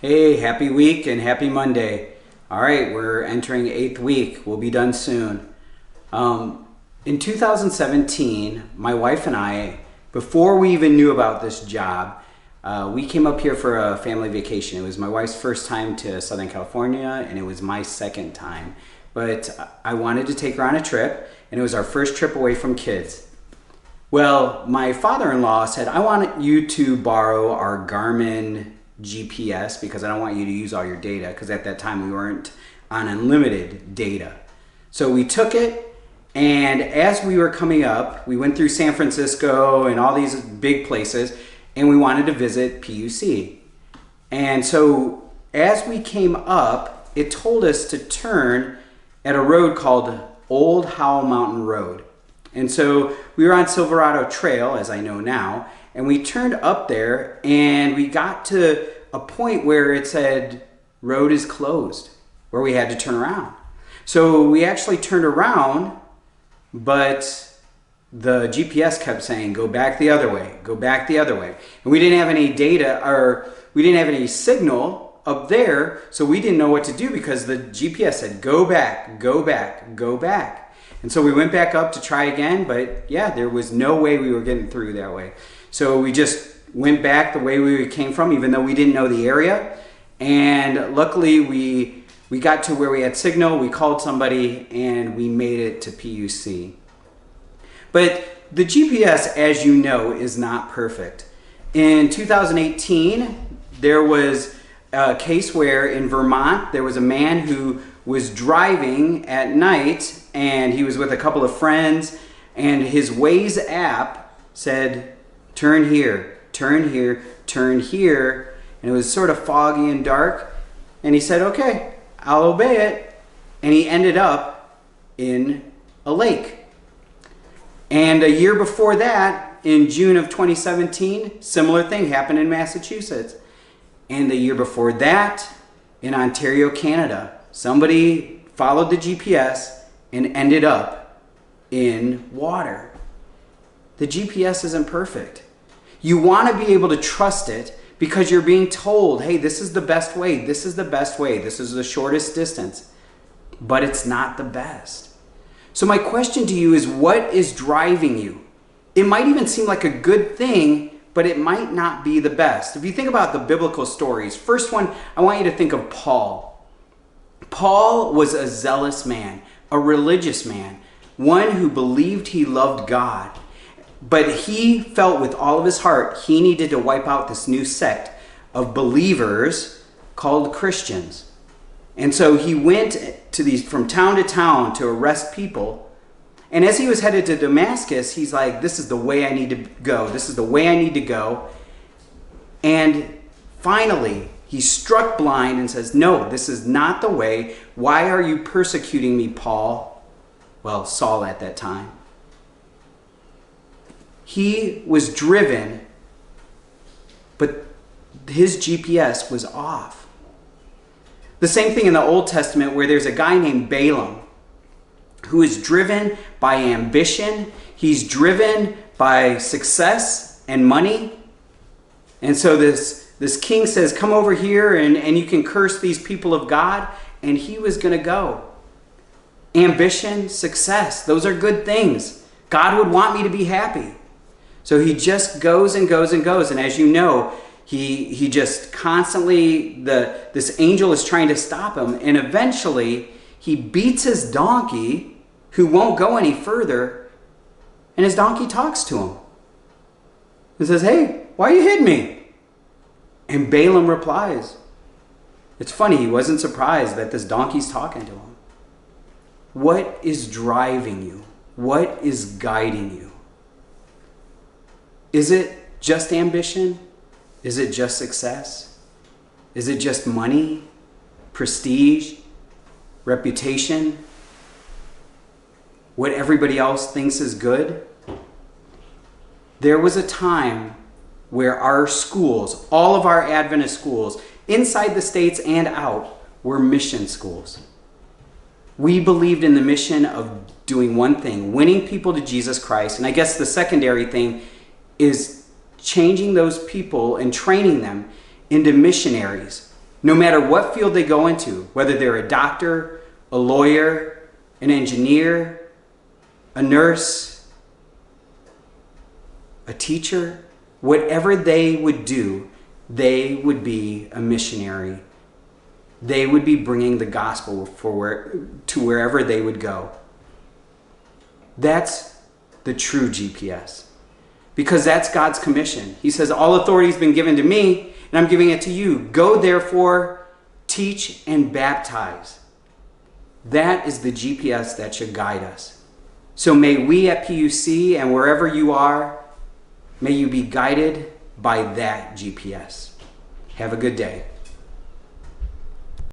Hey, happy week and happy Monday. All right, we're entering 8th week. We'll be done soon. In 2017, my wife and I, before we even knew about this job, we came up here for a family vacation. It was my wife's first time to Southern California, and it was my second time. But I wanted to take her on a trip, and it was our first trip away from kids. Well, my father-in-law said, I want you to borrow our Garmin GPS because I don't want you to use all your data, because at that time we weren't on unlimited data. So we took it, and as we were coming up, we went through San Francisco and all these big places, and we wanted to visit PUC. And so as we came up, it told us to turn at a road called Old Howell Mountain Road. And so we were on Silverado Trail, as I know now, and we turned up there and we got to a point where it said road is closed, where we had to turn around. So we actually turned around, but the GPS kept saying, go back the other way, go back the other way. And we didn't have any data, or we didn't have any signal up there, so we didn't know what to do because the GPS said, go back, go back, go back. And so we went back up to try again, but yeah, there was no way we were getting through that way. So we just went back the way we came from, even though we didn't know the area. And luckily we got to where we had signal, we called somebody, and we made it to PUC. But the GPS, as you know, is not perfect. In 2018, there was a case where in Vermont, there was a man who was driving at night, and he was with a couple of friends, and his Waze app said, turn here, turn here, turn here. And it was sort of foggy and dark. And he said, okay, I'll obey it. And he ended up in a lake. And a year before that, in June of 2017, similar thing happened in Massachusetts. And the year before that, in Ontario, Canada, somebody followed the GPS and ended up in water. The GPS isn't perfect. You want to be able to trust it because you're being told, hey, this is the best way, this is the best way, this is the shortest distance, but it's not the best. So my question to you is, what is driving you? It might even seem like a good thing, but it might not be the best. If you think about the biblical stories, first one, I want you to think of Paul. Paul was a zealous man, a religious man, one who believed he loved God. But he felt with all of his heart he needed to wipe out this new sect of believers called Christians. And so he went from town to town to arrest people. And as he was headed to Damascus, he's like, this is the way I need to go. This is the way I need to go. And finally, he's struck blind and says, no, this is not the way. Why are you persecuting me, Paul? Well, Saul at that time. He was driven, but his GPS was off. The same thing in the Old Testament where there's a guy named Balaam who is driven by ambition. He's driven by success and money. And so this king says, come over here and you can curse these people of God. And he was going to go. Ambition, success, those are good things. God would want me to be happy. So he just goes and goes and goes. And as you know, he just constantly, this angel is trying to stop him. And eventually he beats his donkey, who won't go any further. And his donkey talks to him and says, hey, why you hit me? And Balaam replies. It's funny, he wasn't surprised that this donkey's talking to him. What is driving you? What is guiding you? Is it just ambition? Is it just success? Is it just money, prestige, reputation? What everybody else thinks is good? There was a time where our schools, all of our Adventist schools, inside the states and out, were mission schools. We believed in the mission of doing one thing, winning people to Jesus Christ. And I guess the secondary thing is changing those people and training them into missionaries No matter what field they go into, whether they're a doctor, a lawyer, an engineer, a nurse, a teacher, whatever they would do, they would be a missionary. They would be bringing the gospel to wherever they would go. That's the true GPS. Because that's God's commission. He says, all authority has been given to me, and I'm giving it to you. Go therefore, teach and baptize. That is the GPS that should guide us. So may we at PUC and wherever you are, may you be guided by that GPS. Have a good day.